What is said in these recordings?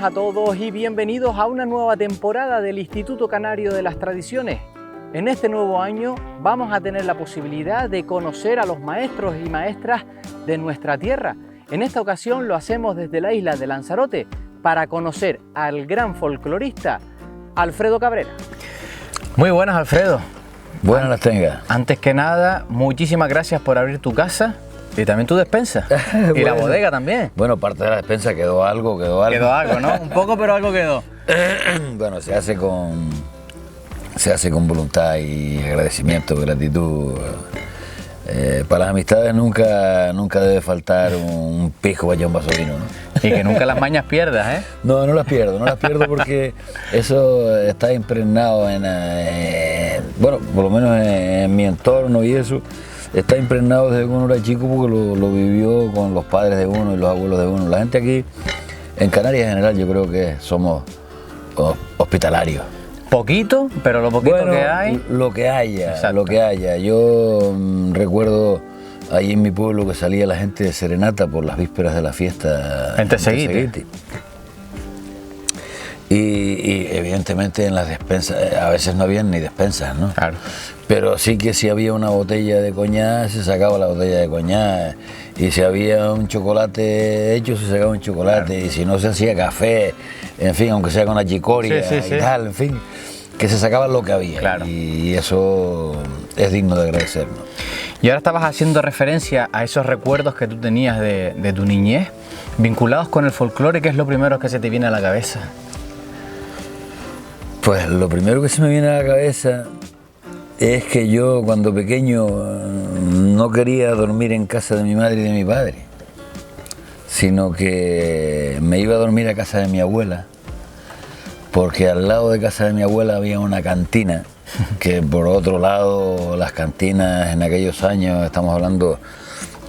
buenas a todos y bienvenidos a una nueva temporada del Instituto Canario de las Tradiciones. En este nuevo año vamos a tener la posibilidad de conocer a los maestros y maestras de nuestra tierra. En esta ocasión lo hacemos desde la isla de Lanzarote para conocer al gran folclorista Alfredo Cabrera. Muy buenas, Alfredo. Buenas las tengas. Antes que nada, muchísimas gracias por abrir tu casa y también tu despensa. Y la bodega también. Bueno, parte de la despensa quedó algo. Quedó algo, ¿no? Un poco, pero algo quedó. Bueno, se hace con voluntad y agradecimiento, gratitud. Para las amistades nunca debe faltar un pisco para echar un vaso de vino, ¿no? Y que nunca las mañas pierdas, ¿eh? No las pierdo porque eso está impregnado bueno, por lo menos en mi entorno y eso, está impregnado desde que uno era chico porque lo vivió con los padres de uno y los abuelos de uno. La gente aquí, en Canarias en general, yo creo que somos hospitalarios. Poquito, pero lo poquito bueno, que hay. Lo que haya, exacto. Lo que haya. Yo recuerdo ahí en mi pueblo que salía la gente de serenata por las vísperas de la fiesta. En Teseguite. Y evidentemente en las despensas, a veces no habían ni despensas, ¿no? Claro. Pero sí que si había una botella de coñac, se sacaba la botella de coñac. Y si había un chocolate hecho, se sacaba un chocolate. Claro. Y si no, se hacía café, en fin, aunque sea con achicoria y tal, en fin, que se sacaba lo que había. Claro. Y eso es digno de agradecer, ¿no? Y ahora estabas haciendo referencia a esos recuerdos que tú tenías de tu niñez, vinculados con el folclore. ¿Qué es lo primero que se te viene a la cabeza? Pues lo primero que se me viene a la cabeza es que yo cuando pequeño no quería dormir en casa de mi madre y de mi padre, sino que me iba a dormir a casa de mi abuela, porque al lado de casa de mi abuela había una cantina, que por otro lado las cantinas en aquellos años, estamos hablando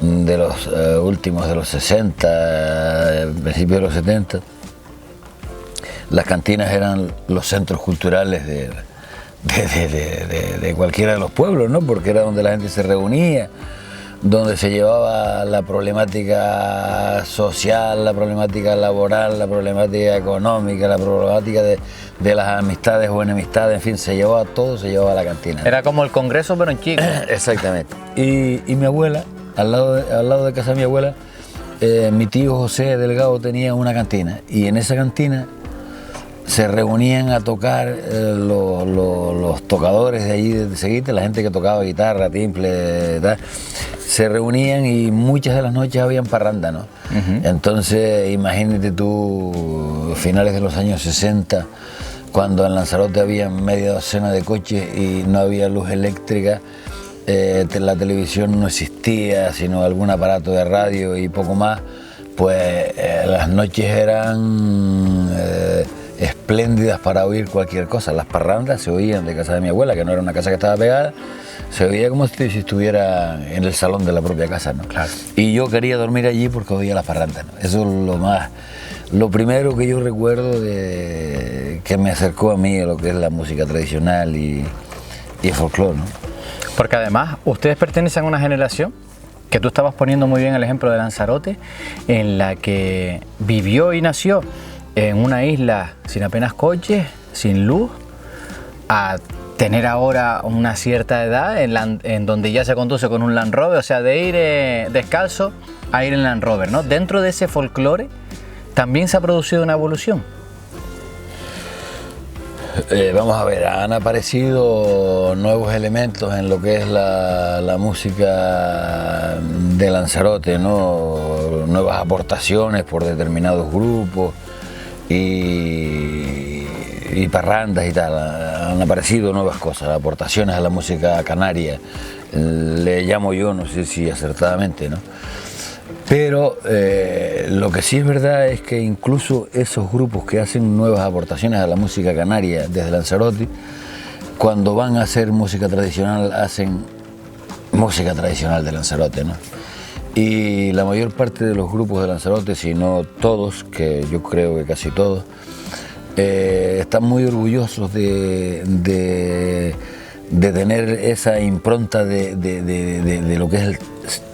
de los últimos de los 60, principios de los 70, las cantinas eran los centros culturales de cualquiera de los pueblos, ¿no? Porque era donde la gente se reunía, donde se llevaba la problemática social, la problemática laboral, la problemática económica, la problemática de las amistades o enemistades, en fin, se llevaba todo, se llevaba a la cantina. Era como el congreso, pero en chico. Exactamente. Y mi abuela, al lado de casa de mi abuela, mi tío José Delgado tenía una cantina, y en esa cantina se reunían a tocar los tocadores de allí de Teseguite, la gente que tocaba guitarra, timple, tal, se reunían y muchas de las noches habían parranda, ¿no? Uh-huh. Entonces, imagínate tú, finales de los años 60, cuando en Lanzarote había media docena de coches y no había luz eléctrica, la televisión no existía, sino algún aparato de radio y poco más, pues las noches eran espléndidas para oír cualquier cosa. Las parrandas se oían de casa de mi abuela, que no era una casa que estaba pegada, se oía como si estuviera en el salón de la propia casa, ¿no? Claro. Y yo quería dormir allí porque oía las parrandas, ¿no? Eso es lo primero que yo recuerdo que me acercó a mí a lo que es la música tradicional y el folclore, ¿no? Porque además ustedes pertenecen a una generación que tú estabas poniendo muy bien el ejemplo de Lanzarote, en la que vivió y nació en una isla sin apenas coches, sin luz, a tener ahora una cierta edad en donde ya se conduce con un Land Rover, o sea, de ir descalzo a ir en Land Rover, ¿no? Dentro de ese folclore también se ha producido una evolución. Vamos a ver, han aparecido nuevos elementos en lo que es la música de Lanzarote, ¿no? Nuevas aportaciones por determinados grupos y parrandas y tal. Han aparecido nuevas cosas, aportaciones a la música canaria, le llamo yo, no sé si acertadamente, ¿no? Pero lo que sí es verdad es que incluso esos grupos que hacen nuevas aportaciones a la música canaria desde Lanzarote, cuando van a hacer música tradicional, hacen música tradicional de Lanzarote, ¿no? Y la mayor parte de los grupos de Lanzarote, si no todos, que yo creo que casi todos, están muy orgullosos de tener esa impronta de lo que es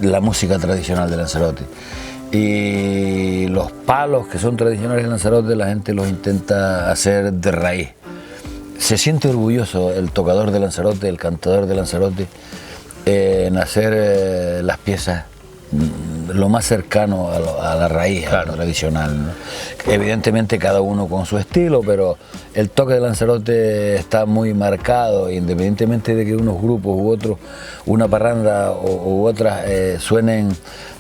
la música tradicional de Lanzarote. y los palos que son tradicionales en Lanzarote la gente los intenta hacer de raíz. Se siente orgulloso el tocador de Lanzarote, el cantador de Lanzarote, en hacer las piezas lo más cercano a la raíz, claro, a lo tradicional, ¿no? Evidentemente cada uno con su estilo, pero el toque de Lanzarote está muy marcado, independientemente de que unos grupos u otros, una parranda u otras suenen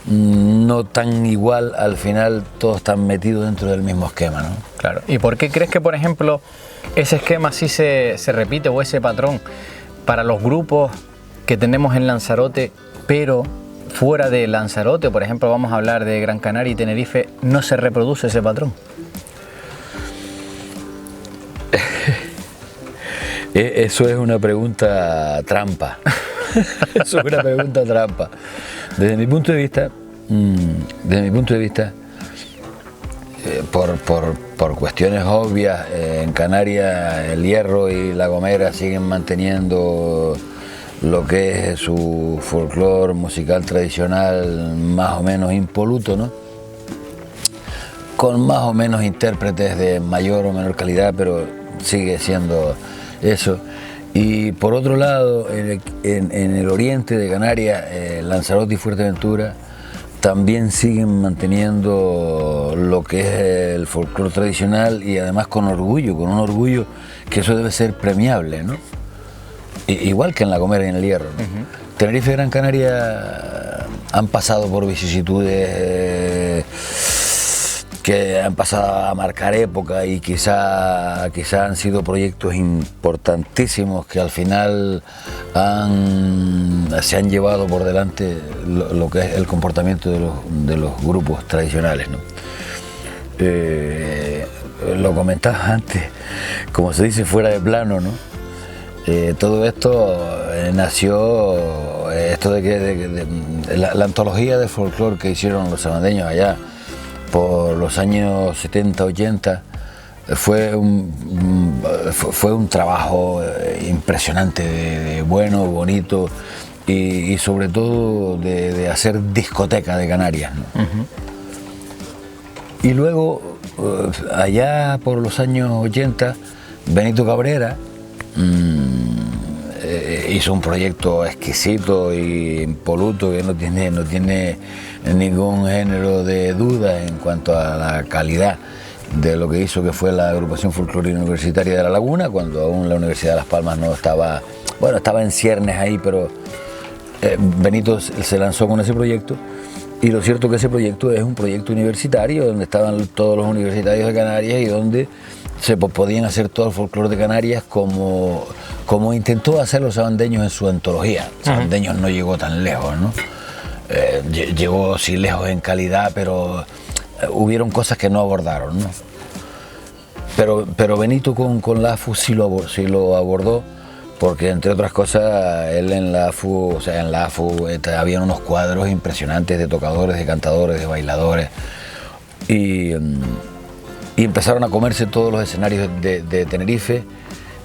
no tan igual, al final todos están metidos dentro del mismo esquema, ¿no? Claro. ¿Y por qué crees que, por ejemplo, ese esquema sí se repite, o ese patrón para los grupos que tenemos en Lanzarote, pero fuera de Lanzarote, por ejemplo, vamos a hablar de Gran Canaria y Tenerife, no se reproduce ese patrón? Eso es una pregunta trampa. Eso es una pregunta trampa. Desde mi punto de vista, por cuestiones obvias, en Canarias el Hierro y La Gomera siguen manteniendo lo que es su folclore musical tradicional más o menos impoluto, ¿no? Con más o menos intérpretes de mayor o menor calidad, pero sigue siendo eso. Y por otro lado, en el oriente de Canarias, Lanzarote y Fuerteventura también siguen manteniendo lo que es el folclore tradicional, y además con un orgullo que eso debe ser premiable, ¿no? Igual que en La Gomera y en el Hierro, ¿no? Tenerife y Gran Canaria han pasado por vicisitudes que han pasado a marcar época, y quizá han sido proyectos importantísimos que al final se han llevado por delante lo que es el comportamiento de los grupos tradicionales, ¿no? Lo comentabas antes, como se dice fuera de plano, ¿no? Todo esto nació, esto de que la antología de folclore que hicieron los sabandeños allá por los años 70, 80, fue un trabajo impresionante, de bueno, bonito, y sobre todo de hacer discoteca de Canarias, ¿no? Y luego, allá por los años 80, Benito Cabrera hizo un proyecto exquisito y impoluto que no tiene ningún género de duda en cuanto a la calidad de lo que hizo, que fue la agrupación folclórica universitaria de La Laguna, cuando aún la Universidad de Las Palmas no estaba, bueno, estaba en ciernes ahí, pero Benito se lanzó con ese proyecto. Y lo cierto es que ese proyecto es un proyecto universitario donde estaban todos los universitarios de Canarias y donde se podían hacer todo el folclore de Canarias como intentó hacer los sabandeños en su antología. Sabandeños no llegó tan lejos, ¿no? Llegó sí lejos en calidad, pero hubieron cosas que no abordaron, ¿no? Pero Benito con la AFU sí lo abordó, porque entre otras cosas él en la AFU había unos cuadros impresionantes de tocadores, de cantadores, de bailadores, y empezaron a comerse todos los escenarios de Tenerife,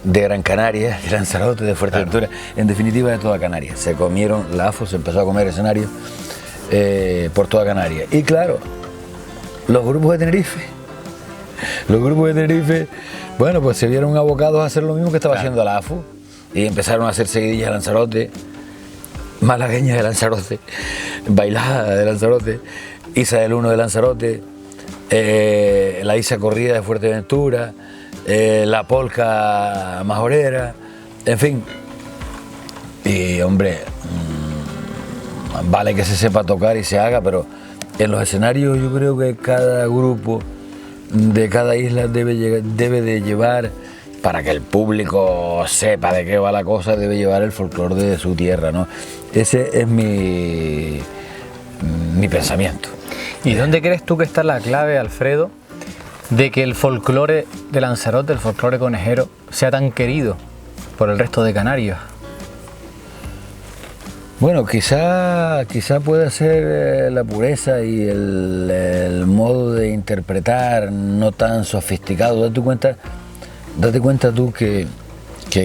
de Gran Canaria, de Lanzarote, de Fuerteventura, en definitiva de toda Canarias. Se comieron, la AFU se empezó a comer escenarios por toda Canarias. Y claro, los grupos de Tenerife, bueno, pues se vieron abocados a hacer lo mismo que estaba haciendo la AFU, y empezaron a hacer seguidillas de Lanzarote, malagueñas de Lanzarote, bailadas de Lanzarote, Isa del Uno de Lanzarote, la Isa Corrida de Fuerteventura, la polca majorera, en fin. Y hombre, vale que se sepa tocar y se haga, pero en los escenarios yo creo que cada grupo de cada isla debe de llevar, para que el público sepa de qué va la cosa, debe llevar el folclore de su tierra, ¿no? Ese es mi pensamiento. ¿Y dónde crees tú que está la clave, Alfredo, de que el folclore de Lanzarote, el folclore conejero, sea tan querido por el resto de canarios? Bueno, quizá pueda ser la pureza y el modo de interpretar no tan sofisticado. Date cuenta tú que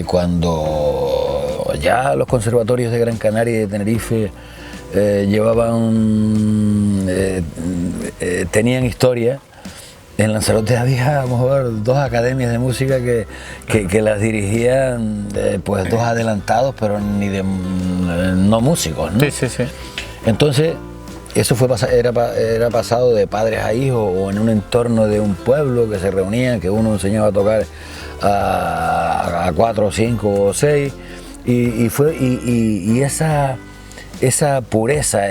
cuando ya los conservatorios de Gran Canaria y de Tenerife tenían historia. En Lanzarote había a lo mejor 2 academias de música que las dirigían pues 2 adelantados, pero no músicos, ¿no? Sí, sí, sí. Entonces, eso era pasado de padres a hijos o en un entorno de un pueblo que se reunían, que uno enseñaba a tocar a 4, 5 o 6 y esa pureza,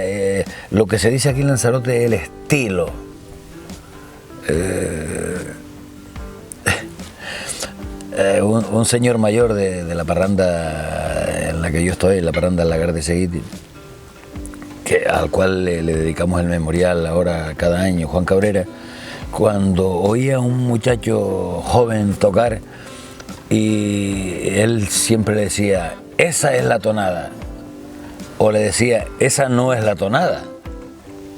lo que se dice aquí en Lanzarote, el estilo. Un señor mayor de la parranda en la que yo estoy, la parranda Lagar de Seguiti, al cual le dedicamos el memorial ahora cada año, Juan Cabrera, cuando oía a un muchacho joven tocar, y él siempre le decía, esa es la tonada, o le decía, esa no es la tonada,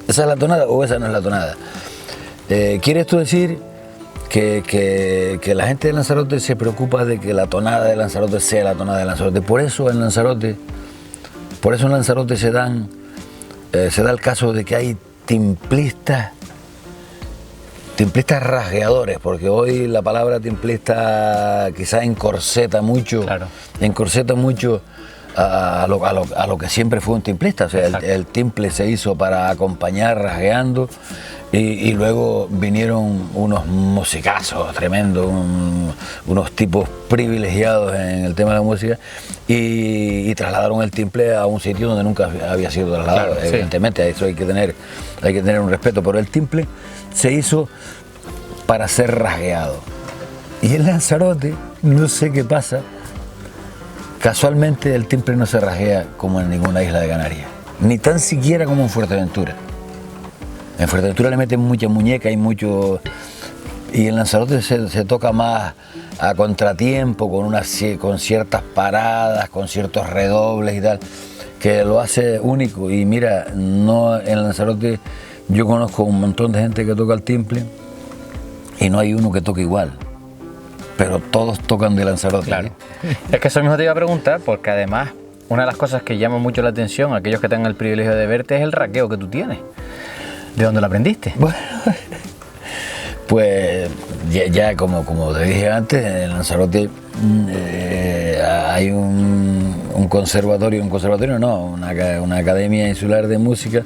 esa es la tonada o esa no es la tonada. ¿Quiere esto decir que la gente de Lanzarote se preocupa de que la tonada de Lanzarote sea la tonada de Lanzarote? Por eso en Lanzarote se da el caso de que hay timplistas rasgueadores, porque hoy la palabra timplista quizás encorseta mucho, claro, a lo que siempre fue un timplista. O sea, el timple se hizo para acompañar rasgueando, y luego vinieron unos musicazos tremendos, unos tipos privilegiados en el tema de la música, y trasladaron el timple a un sitio donde nunca había sido trasladado. Claro, evidentemente, a eso hay que tener un respeto, pero el timple se hizo para ser rasgueado. Y en Lanzarote, no sé qué pasa, casualmente el timple no se rasguea como en ninguna isla de Canarias, ni tan siquiera como en Fuerteventura. En Fuerteventura le meten mucha muñeca y mucho, y en Lanzarote se toca más a contratiempo, con ciertas paradas, con ciertos redobles y tal, que lo hace único. Y mira, en Lanzarote yo conozco un montón de gente que toca el timple y no hay uno que toque igual, pero todos tocan de Lanzarote. Claro. Es que eso mismo te iba a preguntar, porque además una de las cosas que llama mucho la atención a aquellos que tengan el privilegio de verte es el raqueo que tú tienes. ¿De dónde lo aprendiste? Bueno, pues ya como te dije antes, en Lanzarote hay un conservatorio no, una academia insular de música,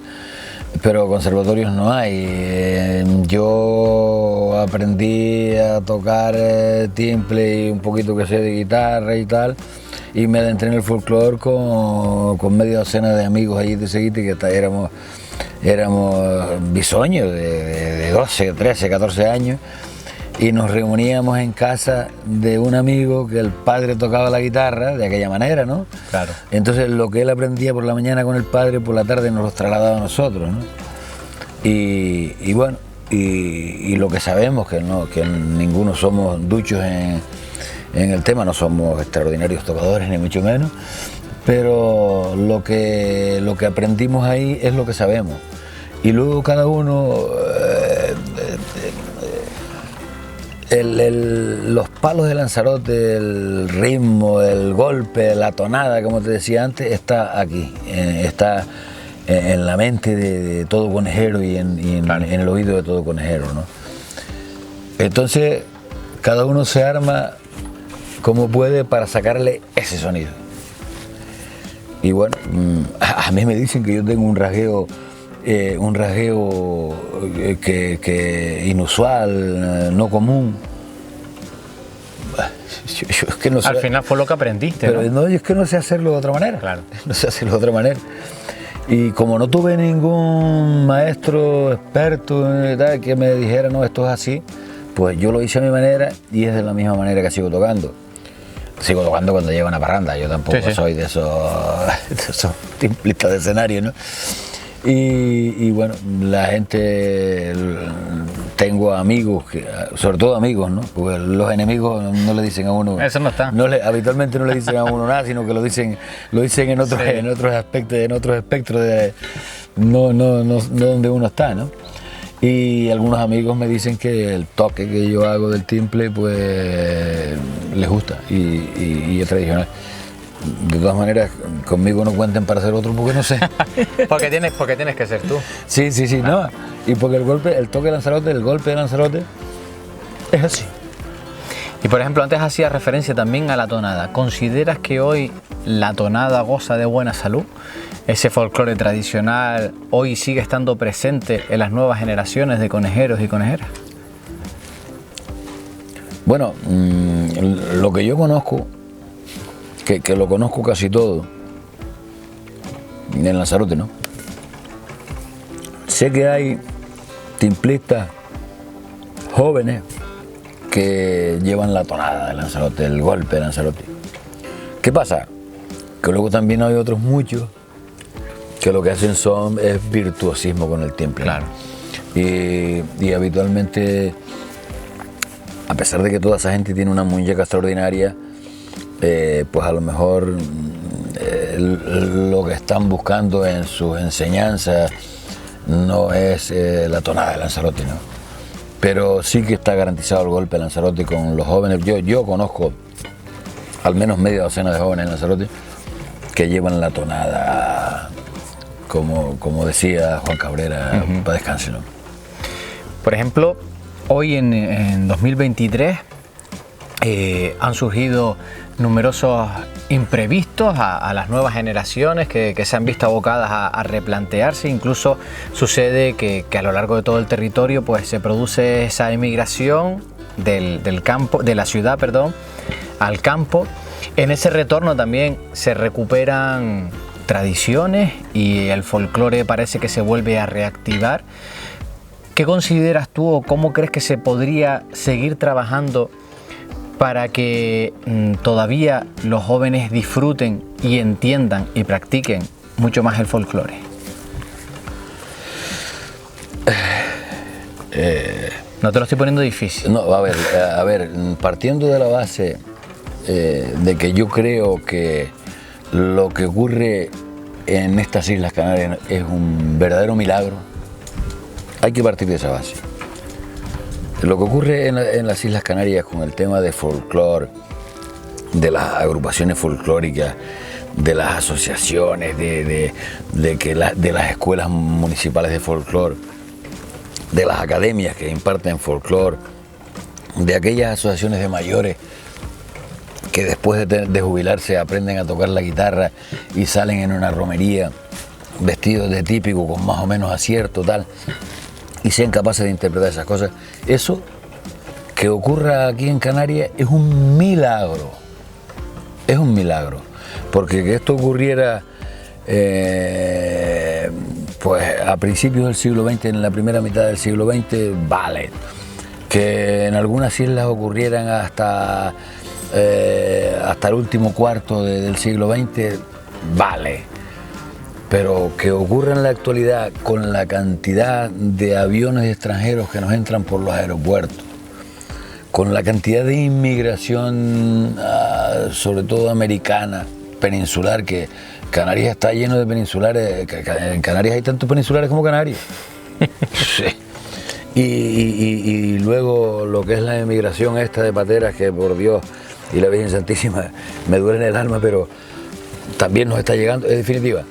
pero conservatorios no hay. Yo aprendí a tocar timple y un poquito que sé de guitarra y tal, y me adentré en el folclore con media docena de amigos allí de Seguiti, que éramos bisoños de 12, 13, 14 años, y nos reuníamos en casa de un amigo que el padre tocaba la guitarra de aquella manera, ¿no? Claro. Entonces lo que él aprendía por la mañana con el padre, por la tarde nos lo trasladaba a nosotros, ¿no? Y bueno, y lo que sabemos, que ninguno somos duchos en el tema, no somos extraordinarios tocadores ni mucho menos, pero lo que aprendimos ahí es lo que sabemos. Y luego cada uno, los palos de Lanzarote, el ritmo, el golpe, la tonada, como te decía antes, está aquí, está en la mente de todo conejero y en el oído de todo conejero, ¿no? Entonces, cada uno se arma como puede para sacarle ese sonido. Y bueno, a mí me dicen que yo tengo un rasgueo que inusual, no común. Yo es que no sé. Al final fue lo que aprendiste, pero ¿no? No, yo es que no sé hacerlo de otra manera. Claro. No sé hacerlo de otra manera. Y como no tuve ningún maestro experto que me dijera, no, esto es así, pues yo lo hice a mi manera y es de la misma manera que sigo tocando. Sigo tocando cuando llego a una parranda, yo tampoco soy de esos timplistas de escenario, ¿no? Y bueno, la gente, tengo amigos, sobre todo amigos, ¿no? Porque los enemigos no le dicen a uno. Eso no está. Habitualmente no le dicen a uno nada, sino que lo dicen en otros aspectos, en otros espectros de no donde uno está, ¿no? Y algunos amigos me dicen que el toque que yo hago del timple, pues les gusta y es tradicional. De todas maneras, conmigo no cuenten para hacer otro porque no sé. porque tienes que ser tú. Sí, no. Y porque el toque de Lanzarote, el golpe de Lanzarote, es así. Y por ejemplo, antes hacía referencia también a la tonada. ¿Consideras que hoy la tonada goza de buena salud? ¿Ese folclore tradicional hoy sigue estando presente en las nuevas generaciones de conejeros y conejeras? Bueno, lo que yo conozco, que lo conozco casi todo, en Lanzarote, ¿no? Sé que hay timplistas jóvenes que llevan la tonada de Lanzarote, el golpe de Lanzarote. ¿Qué pasa? Que luego también hay otros muchos que lo que hacen es virtuosismo con el timple. Claro. Y habitualmente, a pesar de que toda esa gente tiene una muñeca extraordinaria, pues a lo mejor lo que están buscando en sus enseñanzas no es la tonada de Lanzarote, ¿no? Pero sí que está garantizado el golpe de Lanzarote con los jóvenes. Yo conozco al menos media docena de jóvenes en Lanzarote que llevan la tonada, como decía Juan Cabrera, para descanse, ¿no? Por ejemplo, hoy en 2023 han surgido numerosos imprevistos a las nuevas generaciones que se han visto abocadas a replantearse. Incluso sucede que a lo largo de todo el territorio pues se produce esa emigración del campo, de la ciudad, perdón, al campo. En ese retorno también se recuperan tradiciones y el folclore parece que se vuelve a reactivar. ¿Qué consideras tú o cómo crees que se podría seguir trabajando para que todavía los jóvenes disfruten y entiendan y practiquen mucho más el folclore? No te lo estoy poniendo difícil. No, a ver, partiendo de la base de que yo creo que lo que ocurre en estas Islas Canarias es un verdadero milagro, hay que partir de esa base. Lo que ocurre en las Islas Canarias con el tema de folclore, de las agrupaciones folclóricas, de las asociaciones, de las escuelas municipales de folclore, de las academias que imparten folclore, de aquellas asociaciones de mayores que después de jubilarse aprenden a tocar la guitarra y salen en una romería vestidos de típico con más o menos acierto, tal, y sean capaces de interpretar esas cosas. Eso que ocurra aquí en Canarias es un milagro, porque que esto ocurriera pues a principios del siglo XX, en la primera mitad del siglo XX, vale, que en algunas islas ocurrieran hasta el último cuarto del siglo XX, vale. Pero que ocurra en la actualidad con la cantidad de aviones extranjeros que nos entran por los aeropuertos, con la cantidad de inmigración, sobre todo americana, peninsular, que Canarias está lleno de peninsulares, en Canarias hay tantos peninsulares como Canarias. Sí. Y luego lo que es la emigración esta de pateras, que por Dios y la Virgen Santísima me duele en el alma, pero también nos está llegando, en definitiva.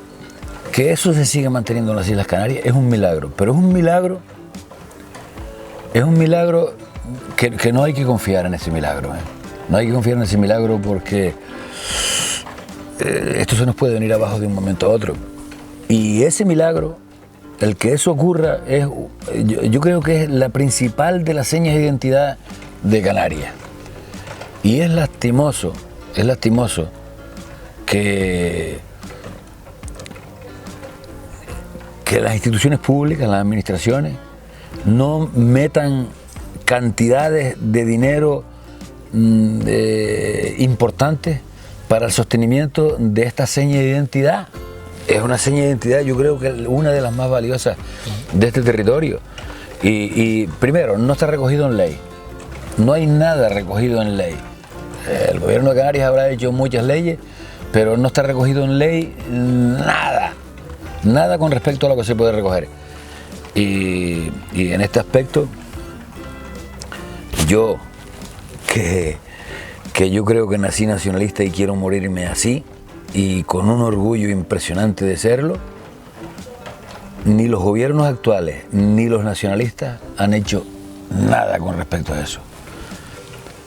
Que eso se siga manteniendo en las Islas Canarias es un milagro, pero es un milagro que no hay que confiar en ese milagro, ¿eh? No hay que confiar en ese milagro porque esto se nos puede venir abajo de un momento a otro. Y ese milagro, el que eso ocurra, yo creo que es la principal de las señas de identidad de Canarias. Y es lastimoso que las instituciones públicas, las administraciones, no metan cantidades de dinero importantes para el sostenimiento de esta seña de identidad. Es una seña de identidad, yo creo que una de las más valiosas de este territorio. Y primero, no está recogido en ley. No hay nada recogido en ley. El gobierno de Canarias habrá hecho muchas leyes, pero no está recogido en ley nada con respecto a lo que se puede recoger. Y en este aspecto, yo, que yo creo que nací nacionalista y quiero morirme así, y con un orgullo impresionante de serlo, ni los gobiernos actuales ni los nacionalistas han hecho nada con respecto a eso.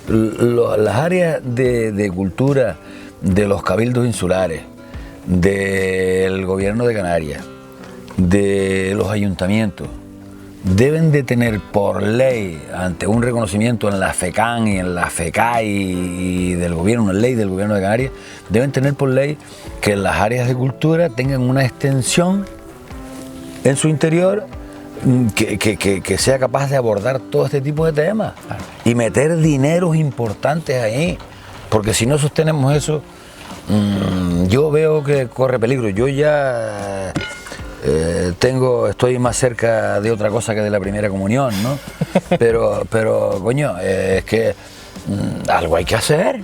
Las áreas de cultura de los cabildos insulares, del gobierno de Canarias, de los ayuntamientos, deben de tener por ley, ante un reconocimiento en la FECAN y en la FECAI y del gobierno, una ley del gobierno de Canarias, deben tener por ley que las áreas de cultura tengan una extensión en su interior que sea capaz de abordar todo este tipo de temas y meter dineros importantes ahí, porque si no sostenemos eso, yo veo que corre peligro. Yo ya estoy más cerca de otra cosa que de la primera comunión, ¿no? Pero coño, es que algo hay que hacer.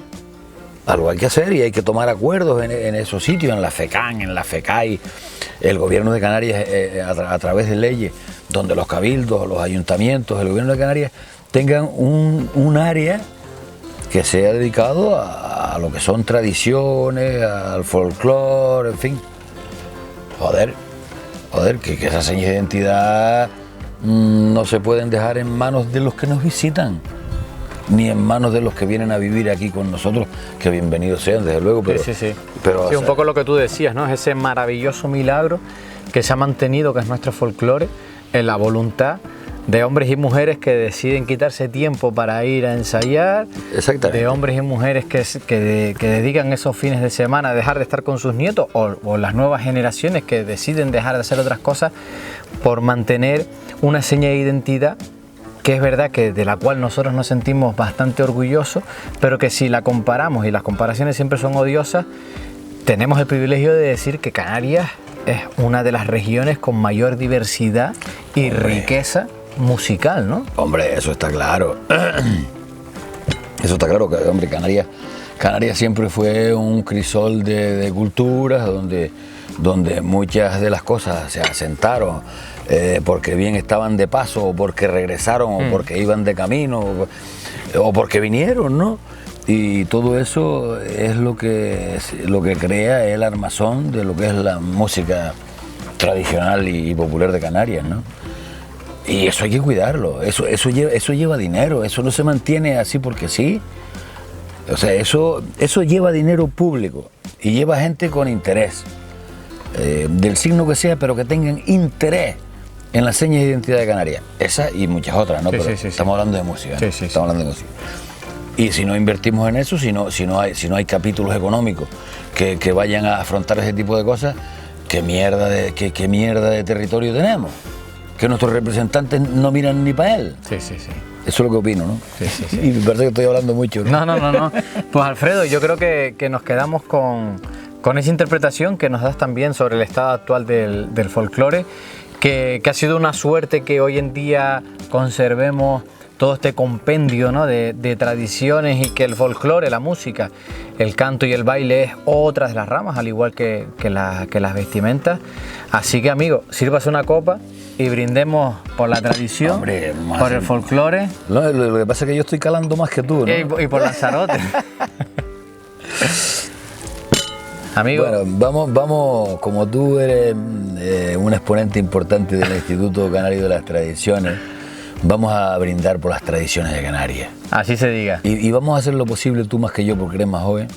Algo hay que hacer y hay que tomar acuerdos en esos sitios, en la FECAN, en la FECAI, el gobierno de Canarias a través de leyes, donde los cabildos, los ayuntamientos, el gobierno de Canarias tengan un área que sea dedicado a lo que son tradiciones, al folclore, en fin. Joder, que esas señas de identidad no se pueden dejar en manos de los que nos visitan, ni en manos de los que vienen a vivir aquí con nosotros, que bienvenidos sean, desde luego. Pero, sí. Pero, sí, un poco lo que tú decías, ¿no? Es ese maravilloso milagro que se ha mantenido, que es nuestro folclore, en la voluntad de hombres y mujeres que deciden quitarse tiempo para ir a ensayar, de hombres y mujeres que dedican esos fines de semana a dejar de estar con sus nietos, o las nuevas generaciones que deciden dejar de hacer otras cosas por mantener una seña de identidad que es verdad que de la cual nosotros nos sentimos bastante orgullosos, pero que si la comparamos, y las comparaciones siempre son odiosas, tenemos el privilegio de decir que Canarias es una de las regiones con mayor diversidad y riqueza musical, ¿no? Hombre, eso está claro. Eso está claro, que, hombre, Canarias siempre fue un crisol de culturas donde muchas de las cosas se asentaron porque bien estaban de paso, o porque regresaron, o porque iban de camino, o porque vinieron, ¿no? Y todo eso es lo que crea el armazón de lo que es la música tradicional y popular de Canarias, ¿no? Y eso hay que cuidarlo, eso lleva dinero, eso no se mantiene así porque sí. O sea, eso lleva dinero público y lleva gente con interés, del signo que sea, pero que tengan interés en las señas de identidad de Canarias. Esa y muchas otras, ¿no? Sí, pero sí. estamos hablando de música, ¿no? Sí. Estamos hablando de música. Y si no invertimos en eso, si no hay capítulos económicos que vayan a afrontar ese tipo de cosas, ¿qué mierda de territorio tenemos? Que nuestros representantes no miran ni para él. Sí. Eso es lo que opino, ¿no? Sí. Y me parece que estoy hablando mucho, ¿no? No. Pues Alfredo, yo creo que nos quedamos con esa interpretación que nos das también sobre el estado actual del folclore, que ha sido una suerte que hoy en día conservemos todo este compendio, ¿no? de tradiciones, y que el folclore, la música, el canto y el baile es otra de las ramas, al igual que las vestimentas. Así que, amigo, sírvase una copa y brindemos por la tradición, hombre, por el folclore. Lo que pasa es que yo estoy calando más que tú, ¿no? Y por Lanzarote. Amigo. Bueno, vamos, como tú eres un exponente importante del Instituto Canario de las Tradiciones, vamos a brindar por las tradiciones de Canarias. Así se diga. Y vamos a hacer lo posible, tú más que yo, porque eres más joven,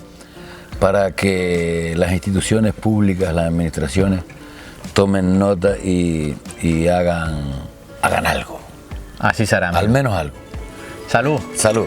para que las instituciones públicas, las administraciones, tomen nota y hagan algo. Así será. Al menos algo. Salud. Salud.